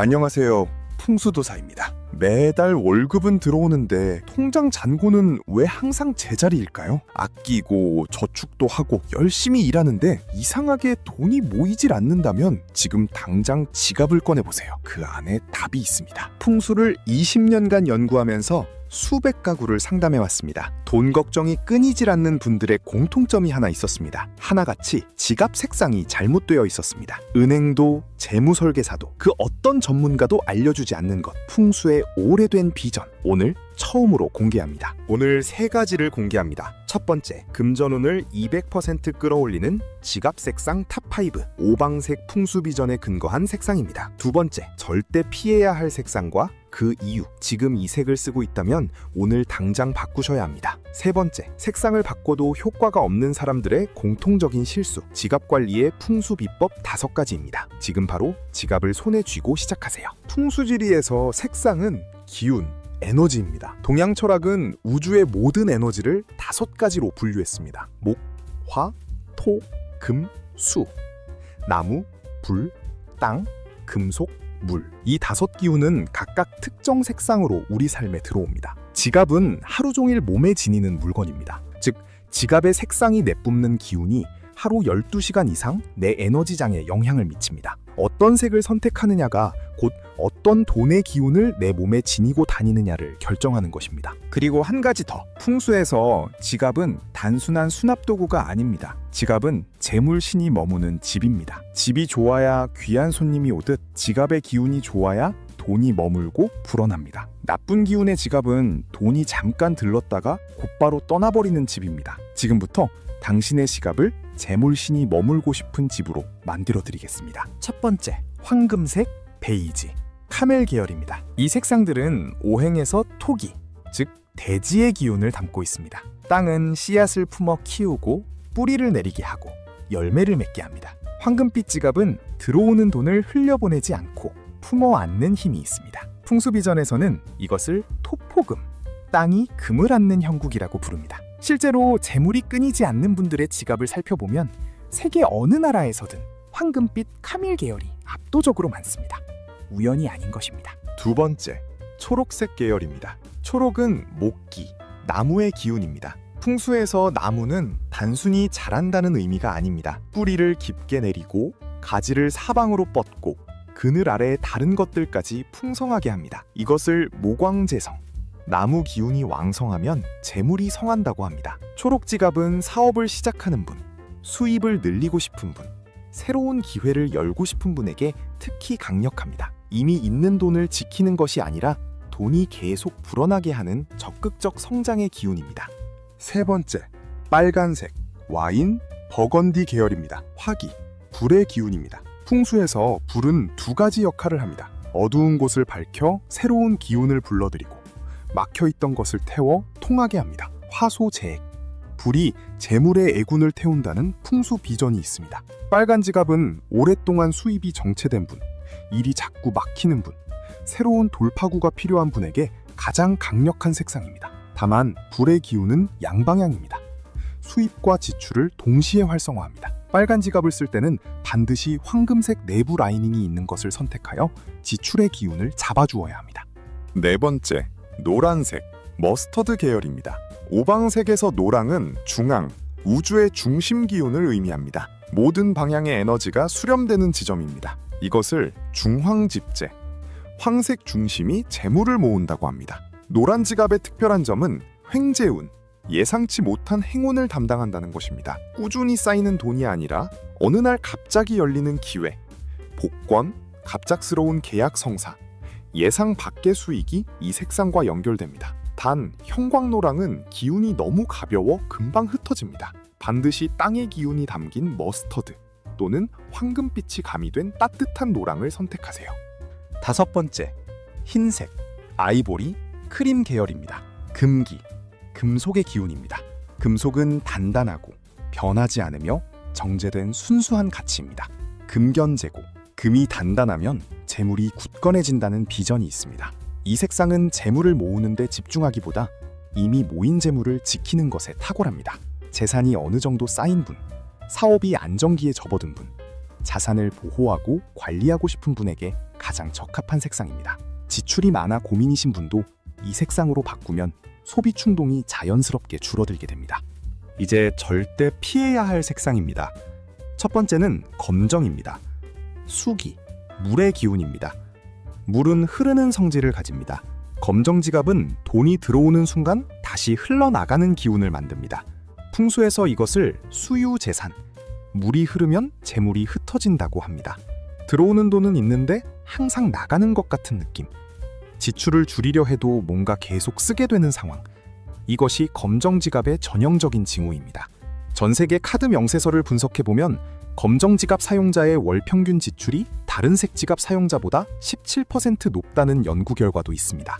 안녕하세요. 풍수도사입니다. 매달 월급은 들어오는데 통장 잔고는 왜 항상 제자리일까요? 아끼고 저축도 하고 열심히 일하는데 이상하게 돈이 모이질 않는다면 지금 당장 지갑을 꺼내보세요. 그 안에 답이 있습니다. 풍수를 20년간 연구하면서 수백 가구를 상담해왔습니다. 돈 걱정이 끊이질 않는 분들의 공통점이 하나 있었습니다. 하나같이 지갑 색상이 잘못되어 있었습니다. 은행도 재무설계사도 그 어떤 전문가도 알려주지 않는 것, 풍수의 오래된 비전, 오늘 처음으로 공개합니다. 오늘 세 가지를 공개합니다. 첫 번째, 금전운을 200% 끌어올리는 지갑 색상 탑5, 오방색 풍수 비전에 근거한 색상입니다. 두 번째, 절대 피해야 할 색상과 그 이유, 지금 이 색을 쓰고 있다면 오늘 당장 바꾸셔야 합니다. 세 번째, 색상을 바꿔도 효과가 없는 사람들의 공통적인 실수, 지갑 관리의 풍수 비법 5가지입니다. 지금 바로 지갑을 손에 쥐고 시작하세요. 풍수지리에서 색상은 기운, 에너지입니다. 동양 철학은 우주의 모든 에너지를 5가지로 분류했습니다. 목, 화, 토, 금, 수. 나무, 불, 땅, 금속, 물. 이 5기운은 각각 특정 색상으로 우리 삶에 들어옵니다. 지갑은 하루 종일 몸에 지니는 물건입니다. 즉, 지갑의 색상이 내뿜는 기운이 하루 12시간 이상 내 에너지장에 영향을 미칩니다. 어떤 색을 선택하느냐가 곧 어떤 돈의 기운을 내 몸에 지니고 다니느냐를 결정하는 것입니다. 그리고 한 가지 더, 풍수에서 지갑은 단순한 수납도구가 아닙니다. 지갑은 재물신이 머무는 집입니다. 집이 좋아야 귀한 손님이 오듯 지갑의 기운이 좋아야 돈이 머물고 불어납니다. 나쁜 기운의 지갑은 돈이 잠깐 들렀다가 곧바로 떠나버리는 집입니다. 지금부터 당신의 지갑을 재물신이 머물고 싶은 집으로 만들어드리겠습니다. 첫 번째, 황금색, 베이지, 카멜 계열입니다. 이 색상들은 오행에서 토기, 즉 대지의 기운을 담고 있습니다. 땅은 씨앗을 품어 키우고 뿌리를 내리게 하고 열매를 맺게 합니다. 황금빛 지갑은 들어오는 돈을 흘려보내지 않고 품어 안는 힘이 있습니다. 풍수비전에서는 이것을 토포금, 땅이 금을 안는 형국이라고 부릅니다. 실제로 재물이 끊이지 않는 분들의 지갑을 살펴보면 세계 어느 나라에서든 황금빛 카밀 계열이 압도적으로 많습니다. 우연이 아닌 것입니다. 두 번째, 초록색 계열입니다. 초록은 목기, 나무의 기운입니다. 풍수에서 나무는 단순히 자란다는 의미가 아닙니다. 뿌리를 깊게 내리고 가지를 사방으로 뻗고 그늘 아래의 다른 것들까지 풍성하게 합니다. 이것을 모광재성, 나무 기운이 왕성하면 재물이 성한다고 합니다. 초록 지갑은 사업을 시작하는 분, 수입을 늘리고 싶은 분, 새로운 기회를 열고 싶은 분에게 특히 강력합니다. 이미 있는 돈을 지키는 것이 아니라 돈이 계속 불어나게 하는 적극적 성장의 기운입니다. 세 번째, 빨간색, 와인, 버건디 계열입니다. 화기, 불의 기운입니다. 풍수에서 불은 2가지 역할을 합니다. 어두운 곳을 밝혀 새로운 기운을 불러들이고 막혀있던 것을 태워 통하게 합니다. 화소재액, 불이 재물의 애군을 태운다는 풍수 비전이 있습니다. 빨간 지갑은 오랫동안 수입이 정체된 분, 일이 자꾸 막히는 분, 새로운 돌파구가 필요한 분에게 가장 강력한 색상입니다. 다만 불의 기운은 양방향입니다. 수입과 지출을 동시에 활성화합니다. 빨간 지갑을 쓸 때는 반드시 황금색 내부 라이닝이 있는 것을 선택하여 지출의 기운을 잡아주어야 합니다. 네 번째, 노란색, 머스터드 계열입니다. 오방색에서 노랑은 중앙, 우주의 중심 기운을 의미합니다. 모든 방향의 에너지가 수렴되는 지점입니다. 이것을 중황집재, 황색 중심이 재물을 모은다고 합니다. 노란 지갑의 특별한 점은 횡재운, 예상치 못한 행운을 담당한다는 것입니다. 꾸준히 쌓이는 돈이 아니라 어느 날 갑자기 열리는 기회, 복권, 갑작스러운 계약 성사, 예상 밖의 수익이 이 색상과 연결됩니다. 단, 형광노랑은 기운이 너무 가벼워 금방 흩어집니다. 반드시 땅의 기운이 담긴 머스터드 또는 황금빛이 가미된 따뜻한 노랑을 선택하세요. 다섯 번째, 흰색, 아이보리, 크림 계열입니다. 금기, 금속의 기운입니다. 금속은 단단하고 변하지 않으며 정제된 순수한 가치입니다. 금견재고, 금이 단단하면 재물이 굳건해진다는 비전이 있습니다. 이 색상은 재물을 모으는 데 집중하기보다 이미 모인 재물을 지키는 것에 탁월합니다. 재산이 어느 정도 쌓인 분, 사업이 안정기에 접어든 분, 자산을 보호하고 관리하고 싶은 분에게 가장 적합한 색상입니다. 지출이 많아 고민이신 분도 이 색상으로 바꾸면 소비 충동이 자연스럽게 줄어들게 됩니다. 이제 절대 피해야 할 색상입니다. 첫 번째는 검정입니다. 수기, 물의 기운입니다. 물은 흐르는 성질을 가집니다. 검정 지갑은 돈이 들어오는 순간 다시 흘러나가는 기운을 만듭니다. 풍수에서 이것을 수유재산, 물이 흐르면 재물이 흩어진다고 합니다. 들어오는 돈은 있는데 항상 나가는 것 같은 느낌. 지출을 줄이려 해도 뭔가 계속 쓰게 되는 상황. 이것이 검정 지갑의 전형적인 징후입니다. 전 세계 카드 명세서를 분석해보면 검정 지갑 사용자의 월 평균 지출이 다른 색 지갑 사용자보다 17% 높다는 연구 결과도 있습니다.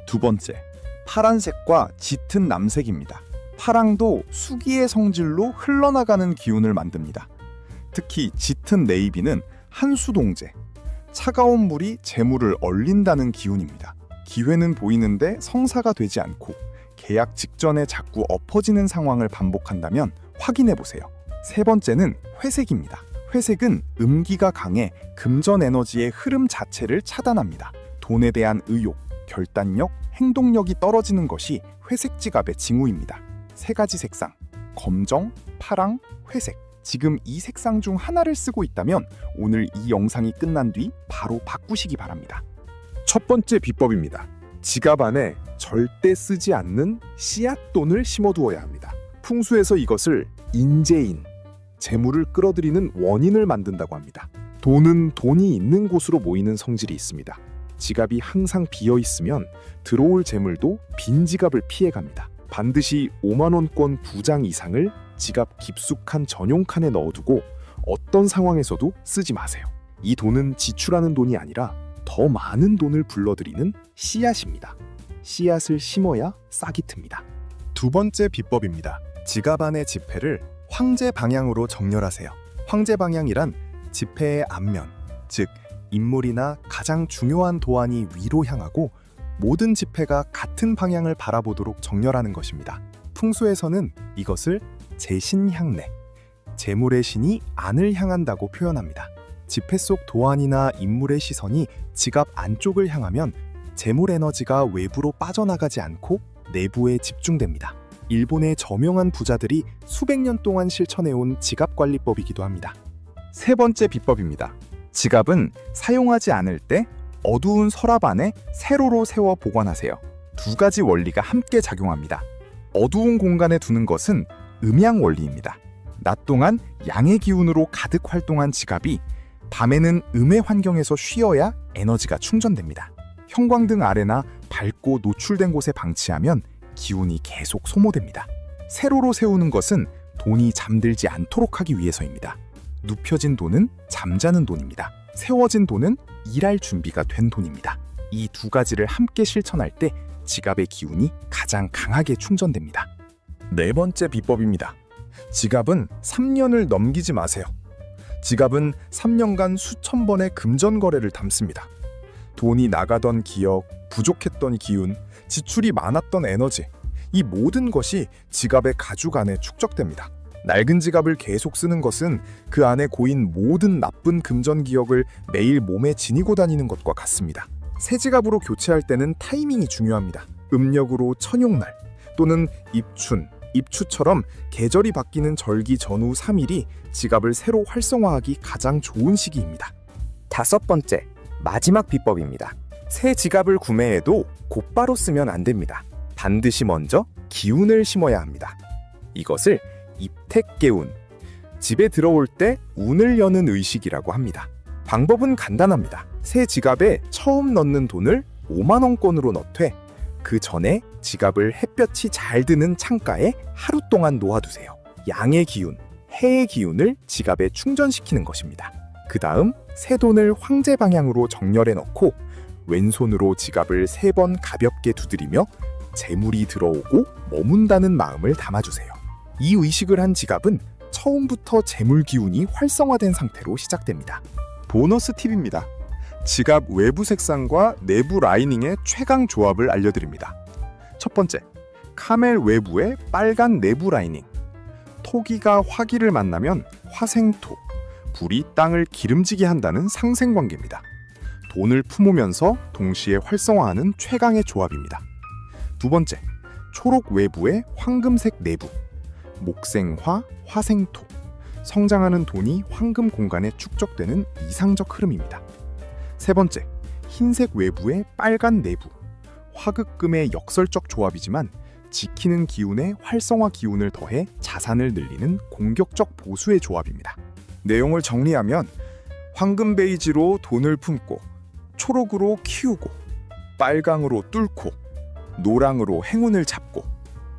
두 번째, 파란색과 짙은 남색입니다. 파랑도 수기의 성질로 흘러나가는 기운을 만듭니다. 특히 짙은 네이비는 한수동제, 차가운 물이 재물을 얼린다는 기운입니다. 기회는 보이는데 성사가 되지 않고 계약 직전에 자꾸 엎어지는 상황을 반복한다면 확인해보세요. 세 번째는 회색입니다. 회색은 음기가 강해 금전 에너지의 흐름 자체를 차단합니다. 돈에 대한 의욕, 결단력, 행동력이 떨어지는 것이 회색 지갑의 징후입니다. 세 가지 색상, 검정, 파랑, 회색. 지금 이 색상 중 하나를 쓰고 있다면 오늘 이 영상이 끝난 뒤 바로 바꾸시기 바랍니다. 첫 번째 비법입니다. 지갑 안에 절대 쓰지 않는 씨앗돈을 심어두어야 합니다. 풍수에서 이것을 인재인, 재물을 끌어들이는 원인을 만든다고 합니다. 돈은 돈이 있는 곳으로 모이는 성질이 있습니다. 지갑이 항상 비어 있으면 들어올 재물도 빈 지갑을 피해갑니다. 반드시 5만 원권 2장 이상을 지갑 깊숙한 전용 칸에 넣어두고 어떤 상황에서도 쓰지 마세요. 이 돈은 지출하는 돈이 아니라 더 많은 돈을 불러들이는 씨앗입니다. 씨앗을 심어야 싹이 틉니다. 두 번째 비법입니다. 지갑 안의 지폐를 황제 방향으로 정렬하세요. 황제 방향이란 지폐의 앞면, 즉 인물이나 가장 중요한 도안이 위로 향하고 모든 지폐가 같은 방향을 바라보도록 정렬하는 것입니다. 풍수에서는 이것을 재신향내, 재물의 신이 안을 향한다고 표현합니다. 지폐 속 도안이나 인물의 시선이 지갑 안쪽을 향하면 재물 에너지가 외부로 빠져나가지 않고 내부에 집중됩니다. 일본의 저명한 부자들이 수백 년 동안 실천해온 지갑 관리법이기도 합니다. 세 번째 비법입니다. 지갑은 사용하지 않을 때 어두운 서랍 안에 세로로 세워 보관하세요. 두 가지 원리가 함께 작용합니다. 어두운 공간에 두는 것은 음양 원리입니다. 낮 동안 양의 기운으로 가득 활동한 지갑이 밤에는 음의 환경에서 쉬어야 에너지가 충전됩니다. 형광등 아래나 밝고 노출된 곳에 방치하면 기운이 계속 소모됩니다. 세로로 세우는 것은 돈이 잠들지 않도록 하기 위해서입니다. 눕혀진 돈은 잠자는 돈입니다. 세워진 돈은 일할 준비가 된 돈입니다. 이 두 가지를 함께 실천할 때 지갑의 기운이 가장 강하게 충전됩니다. 네 번째 비법입니다. 지갑은 3년을 넘기지 마세요. 지갑은 3년간 수천 번의 금전 거래를 담습니다. 돈이 나가던 기억, 부족했던 기운, 지출이 많았던 에너지, 이 모든 것이 지갑의 가죽 안에 축적됩니다. 낡은 지갑을 계속 쓰는 것은 그 안에 고인 모든 나쁜 금전 기억을 매일 몸에 지니고 다니는 것과 같습니다. 새 지갑으로 교체할 때는 타이밍이 중요합니다. 음력으로 천용날 또는 입춘, 입추처럼 계절이 바뀌는 절기 전후 3일이 지갑을 새로 활성화하기 가장 좋은 시기입니다. 다섯 번째, 마지막 비법입니다. 새 지갑을 구매해도 곧바로 쓰면 안 됩니다. 반드시 먼저 기운을 심어야 합니다. 이것을 입택개운, 집에 들어올 때 운을 여는 의식이라고 합니다. 방법은 간단합니다. 새 지갑에 처음 넣는 돈을 5만 원권으로 넣되 그 전에 지갑을 햇볕이 잘 드는 창가에 하루 동안 놓아두세요. 양의 기운, 해의 기운을 지갑에 충전시키는 것입니다. 그 다음 새 돈을 황제 방향으로 정렬해 넣고 왼손으로 지갑을 3번 가볍게 두드리며 재물이 들어오고 머문다는 마음을 담아주세요. 이 의식을 한 지갑은 처음부터 재물 기운이 활성화된 상태로 시작됩니다. 보너스 팁입니다. 지갑 외부 색상과 내부 라이닝의 최강 조합을 알려드립니다. 첫 번째, 카멜 외부의 빨간 내부 라이닝. 토기가 화기를 만나면 화생토, 불이 땅을 기름지게 한다는 상생관계입니다. 돈을 품으면서 동시에 활성화하는 최강의 조합입니다. 두 번째, 초록 외부에 황금색 내부. 목생화, 화생토. 성장하는 돈이 황금 공간에 축적되는 이상적 흐름입니다. 세 번째, 흰색 외부에 빨간 내부. 화극금의 역설적 조합이지만 지키는 기운에 활성화 기운을 더해 자산을 늘리는 공격적 보수의 조합입니다. 내용을 정리하면 황금 베이지로 돈을 품고, 초록으로 키우고, 빨강으로 뚫고, 노랑으로 행운을 잡고,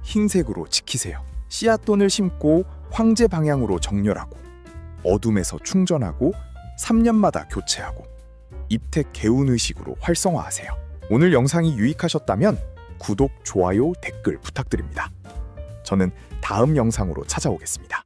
흰색으로 지키세요. 씨앗돈을 심고 황제 방향으로 정렬하고, 어둠에서 충전하고 3년마다 교체하고, 입택 개운의식으로 활성화하세요. 오늘 영상이 유익하셨다면 구독, 좋아요, 댓글 부탁드립니다. 저는 다음 영상으로 찾아오겠습니다.